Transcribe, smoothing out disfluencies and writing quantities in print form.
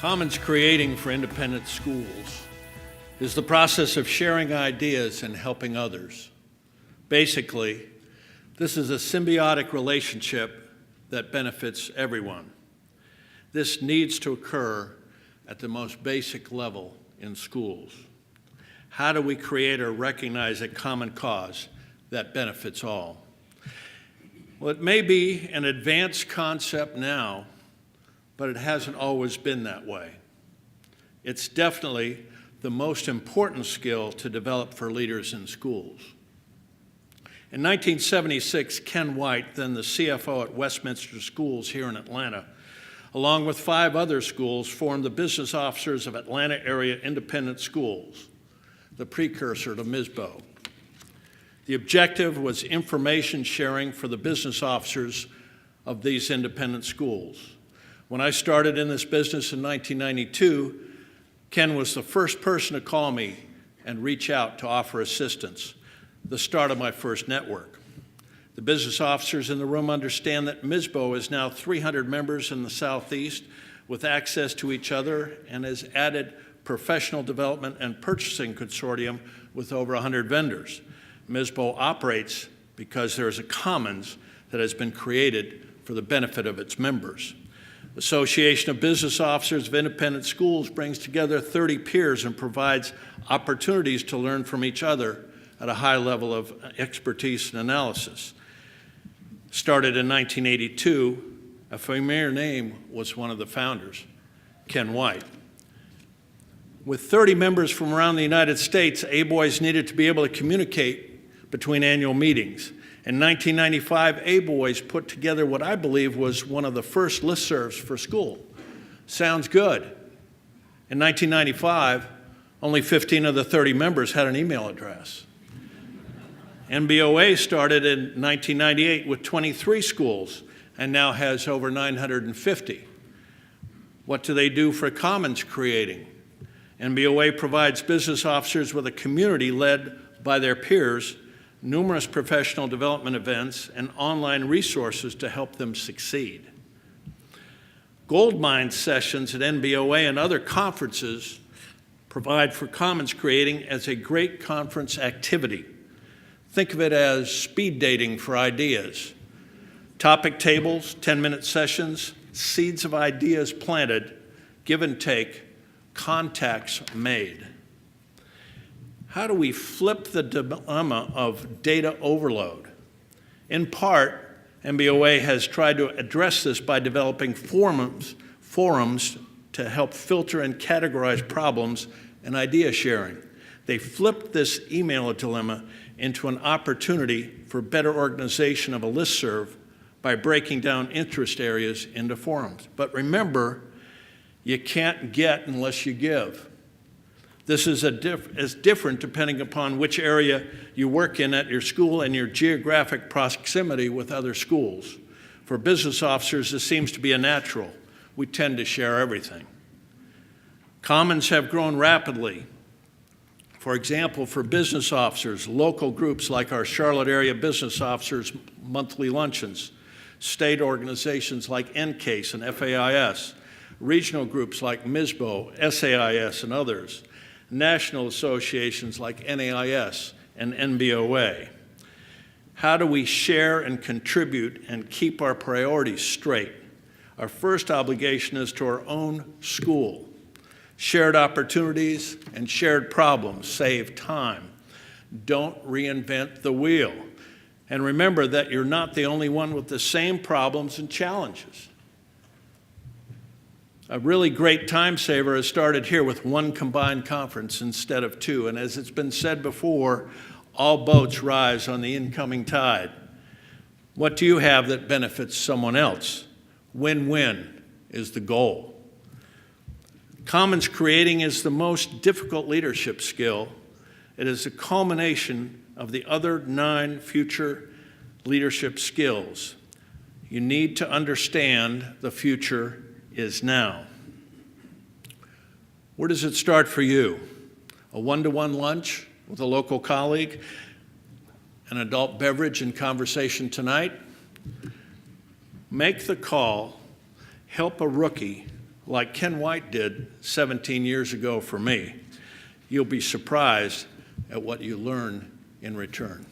Commons creating for independent schools is the process of sharing ideas and helping others. Basically, this is a symbiotic relationship that benefits everyone. This needs to occur at the most basic level in schools. How do we create or recognize a common cause that benefits all? Well, it may be an advanced concept now, but it hasn't always been that way. It's definitely the most important skill to develop for leaders in schools. In 1976, Ken White, then the CFO at Westminster Schools here in Atlanta, along with 5 other schools, formed the Business Officers of Atlanta Area Independent Schools, the precursor to MSBO. The objective was information sharing for the business officers of these independent schools. When I started in this business in 1992, Ken was the first person to call me and reach out to offer assistance, the start of my first network. The business officers in the room understand that MSBO is now 300 members in the Southeast with access to each other and has added professional development and purchasing consortium with over 100 vendors. MSBO operates because there is a commons that has been created for the benefit of its members. Association of Business Officers of Independent Schools brings together 30 peers and provides opportunities to learn from each other at a high level of expertise and analysis. Started in 1982, a familiar name was one of the founders, Ken White. With 30 members from around the United States, ABOIS needed to be able to communicate between annual meetings. In 1995, ABOIS put together what I believe was one of the first listservs for school. Sounds good. In 1995, only 15 of the 30 members had an email address. NBOA started in 1998 with 23 schools and now has over 950. What do they do for commons creating? NBOA provides business officers with a community led by their peers, numerous professional development events, and online resources to help them succeed. Gold mine sessions at NBOA and other conferences provide for commons creating as a great conference activity. Think of it as speed dating for ideas. Topic tables, 10-minute sessions, seeds of ideas planted, give and take, contacts made. How do we flip the dilemma of data overload? In part, NBOA has tried to address this by developing forums to help filter and categorize problems and idea sharing. They flipped this email dilemma into an opportunity for better organization of a listserv by breaking down interest areas into forums. But remember, you can't get unless you give. This is different depending upon which area you work in at your school and your geographic proximity with other schools. For business officers, this seems to be a natural. We tend to share everything. Commons have grown rapidly. For example, for business officers, local groups like our Charlotte area business officers' monthly luncheons, state organizations like NCASE and FAIS, regional groups like MSBO, SAIS, and others, national associations like NAIS and NBOA. How do we share and contribute and keep our priorities straight? Our first obligation is to our own school. Shared opportunities and shared problems save time. Don't reinvent the wheel. And remember that you're not the only one with the same problems and challenges. A really great time saver has started here with one combined conference instead of 2. And as it's been said before, all boats rise on the incoming tide. What do you have that benefits someone else? Win-win is the goal. Commons creating is the most difficult leadership skill. It is a culmination of the other 9 future leadership skills. You need to understand the future is now. Where does it start for you? A one-to-one lunch with a local colleague? An adult beverage and conversation tonight? Make the call, help a rookie like Ken White did 17 years ago for me, you'll be surprised at what you learn in return.